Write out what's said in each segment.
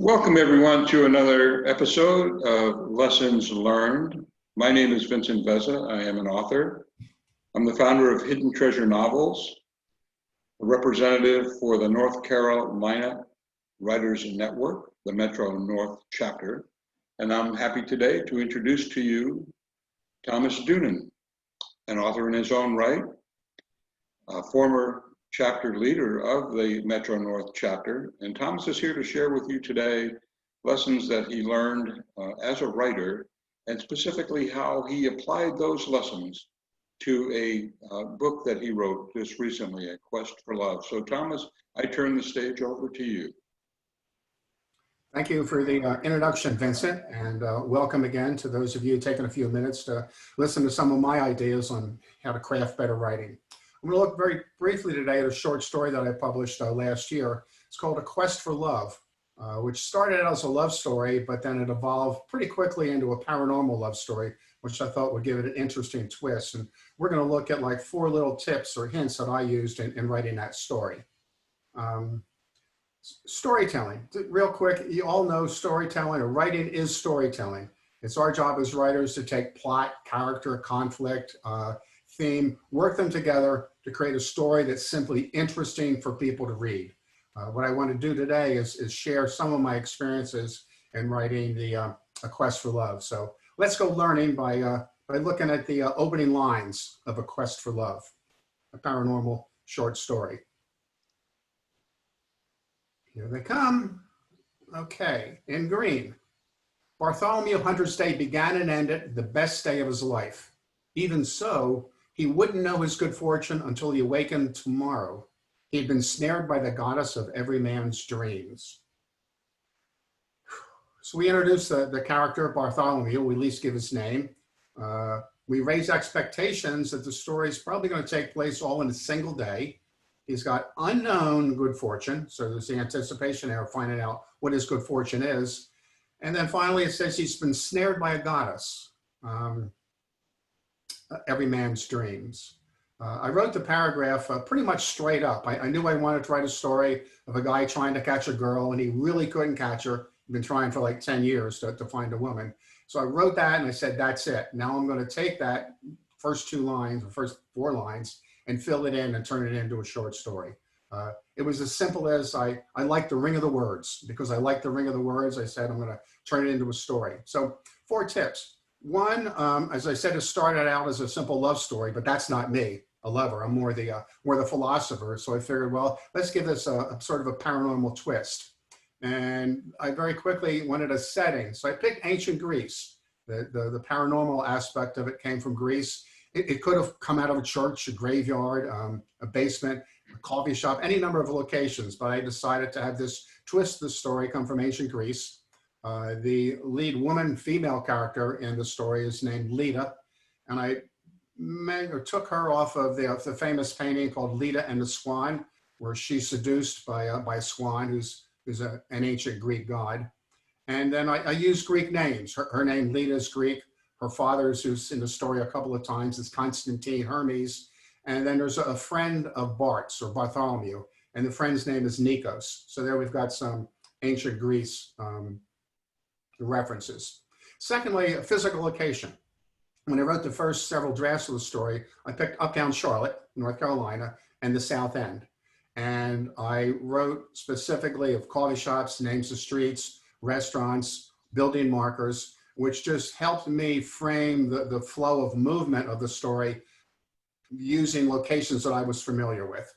Welcome everyone to another episode of Lessons Learned. My name is Vincent Vezza. I am an author. I'm the founder of Hidden Treasure Novels, a representative for the North Carolina Writers Network, the Metro North chapter. And I'm happy today to introduce to you Thomas Doonan, an author in his own right, a former chapter leader of the Metro North chapter. And Thomas is here to share with you today lessons that he learned as a writer, and specifically how he applied those lessons to a book that he wrote just recently, A Quest for Love. So Thomas, I turn the stage over to you. Thank you for the introduction, Vincent, and welcome again to those of you taking a few minutes to listen to some of my ideas on how to craft better writing. I'm going to look very briefly today at a short story that I published last year. It's called A Quest for Love, which started out as a love story, but then it evolved pretty quickly into a paranormal love story, which I thought would give it an interesting twist. And we're going to look at like 4 little tips or hints that I used in writing that story. Storytelling, real quick, you all know storytelling or writing is storytelling. It's our job as writers to take plot, character, conflict, theme, work them together to create a story that's simply interesting for people to read. What I want to do today is share some of my experiences in writing A Quest for Love. So let's go learning by looking at the opening lines of A Quest for Love, a paranormal short story. Here they come. Okay, in green. Bartholomew Hunter's day began and ended the best day of his life. Even so, he wouldn't know his good fortune until he awakened tomorrow. He had been snared by the goddess of every man's dreams. So we introduce the character Bartholomew, we at least give his name. We raise expectations that the story is probably going to take place all in a single day. He's got unknown good fortune, so there's the anticipation there of finding out what his good fortune is. And then finally it says he's been snared by a goddess. Every man's dreams. I wrote the paragraph pretty much straight up. I knew I wanted to write a story of a guy trying to catch a girl and he really couldn't catch her. He'd been trying for like 10 years to find a woman. So I wrote that and I said, that's it. Now I'm going to take that first 2 lines, or first 4 lines, and fill it in and turn it into a short story. It was as simple as I like the ring of the words. Because I like the ring of the words, I said I'm going to turn it into a story. So 4 tips. 1, as I said, it started out as a simple love story, but that's not me, a lover. I'm more the philosopher. So I figured, well, let's give this a sort of a paranormal twist. And I very quickly wanted a setting. So I picked ancient Greece. The paranormal aspect of it came from Greece. It could have come out of a church, a graveyard, a basement, a coffee shop, any number of locations, but I decided to have this twist the story come from ancient Greece. The lead woman, female character in the story is named Leda, and I took her off of the famous painting called Leda and the Swan, where she's seduced by a swan who's an ancient Greek god. And then I used Greek names. Her name, Leda, is Greek. Her father's, who's in the story a couple of times, is Constantine Hermes. And then there's a friend of Bart's, or Bartholomew, and the friend's name is Nikos. So there we've got some ancient Greece references. Secondly, a physical location. When I wrote the first several drafts of the story, I picked uptown Charlotte, North Carolina, and the South End. And I wrote specifically of coffee shops, names of streets, restaurants, building markers, which just helped me frame the flow of movement of the story using locations that I was familiar with.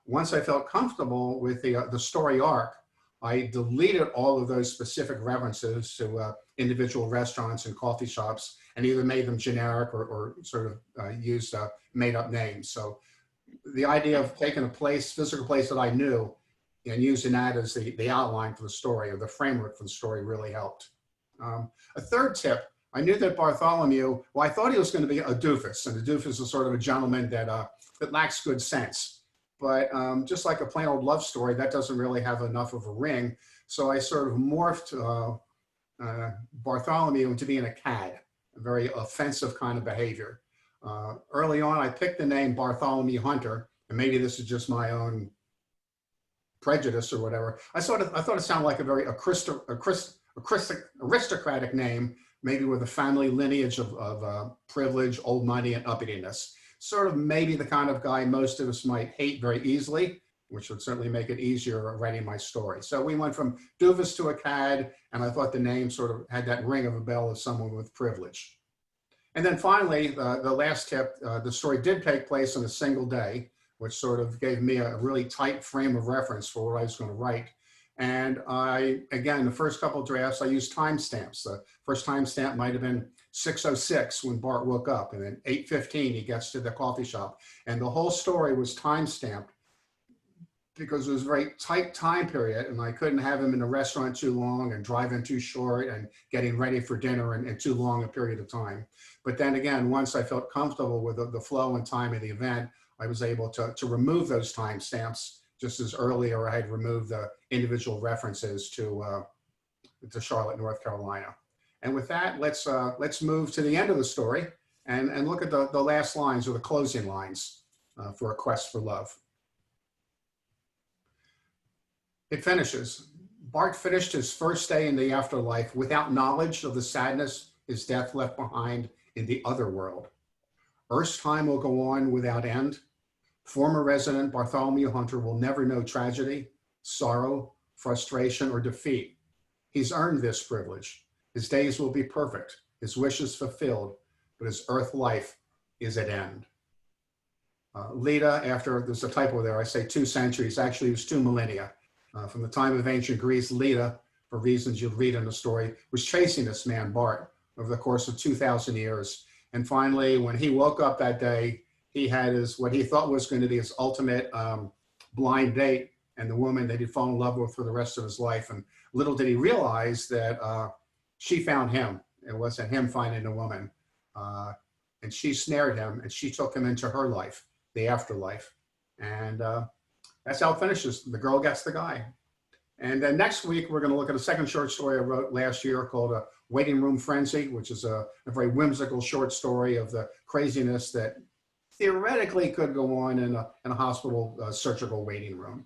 Once I felt comfortable with the story arc, I deleted all of those specific references to individual restaurants and coffee shops and either made them generic or sort of used made up names. So the idea of taking a physical place that I knew and using that as the outline for the story or the framework for the story really helped. A third tip, I knew that Bartholomew, well, I thought he was going to be a doofus, and a doofus is sort of a gentleman that lacks good sense. But just like a plain old love story, that doesn't really have enough of a ring. So I sort of morphed Bartholomew into being a cad, a very offensive kind of behavior. Early on, I picked the name Bartholomew Hunter, and maybe this is just my own prejudice or whatever. I thought it sounded like a very aristocratic name, maybe with a family lineage of privilege, old money, and uppityness. Sort of maybe the kind of guy most of us might hate very easily, which would certainly make it easier writing my story. So we went from doofus to a cad, and I thought the name sort of had that ring of a bell of someone with privilege. And then finally, the last tip, the story did take place in a single day, which sort of gave me a really tight frame of reference for what I was going to write. And again, the first couple of drafts, I used timestamps. The first timestamp might have been 6:06 when Bart woke up, and then 8:15 he gets to the coffee shop. And the whole story was timestamped because it was a very tight time period, and I couldn't have him in the restaurant too long and driving too short and getting ready for dinner in too long a period of time. But then again, once I felt comfortable with the flow and time of the event, I was able to remove those timestamps just as earlier I had removed the individual references to Charlotte, North Carolina. And with that, let's move to the end of the story and look at the last lines, or the closing lines, for A Quest for Love. It finishes. Bart finished his first day in the afterlife without knowledge of the sadness his death left behind in the other world. Earth's time will go on without end. Former resident Bartholomew Hunter will never know tragedy, sorrow, frustration, or defeat. He's earned this privilege. His days will be perfect, his wishes fulfilled, but his earth life is at end. Leda, after, there's a typo there, I say 2 centuries, actually it was 2 millennia. From the time of ancient Greece, Leda, for reasons you'll read in the story, was chasing this man, Bart, over the course of 2,000 years. And finally, when he woke up that day, he had what he thought was going to be his ultimate blind date, and the woman that he'd fallen in love with for the rest of his life. And little did he realize that she found him. It wasn't him finding a woman. And she snared him, and she took him into her life, the afterlife. And that's how it finishes. The girl gets the guy. And then next week, we're going to look at a second short story I wrote last year called A Waiting Room Frenzy, which is a very whimsical short story of the craziness that theoretically could go on in a hospital surgical waiting room.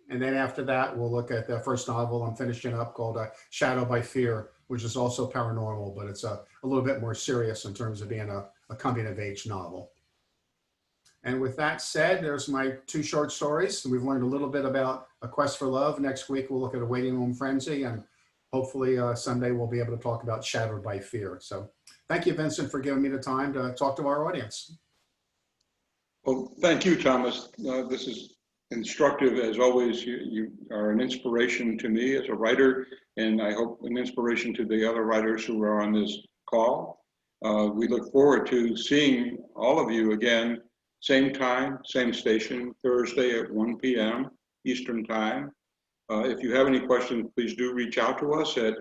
And then after that, we'll look at the first novel I'm finishing up called Shadow by Fear, which is also paranormal, but it's a little bit more serious in terms of being a coming of age novel. And with that said, there's my 2 short stories. We've learned a little bit about A Quest for Love. Next week, we'll look at A Waiting Room Frenzy, and hopefully someday we'll be able to talk about Shattered by Fear. So thank you, Vincent, for giving me the time to talk to our audience. Well, thank you, Thomas. This is instructive as always. You are an inspiration to me as a writer, and I hope an inspiration to the other writers who are on this call. We look forward to seeing all of you again, same time, same station, Thursday at 1 p.m. Eastern Time. If you have any questions, please do reach out to us at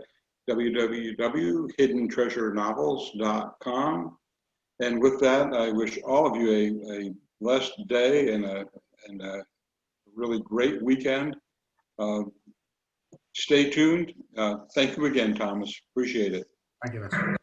www.hiddentreasurenovels.com. And with that, I wish all of you a blessed day and a really great weekend. Stay tuned. Thank you again, Thomas. Appreciate it. Thank you, Vincent.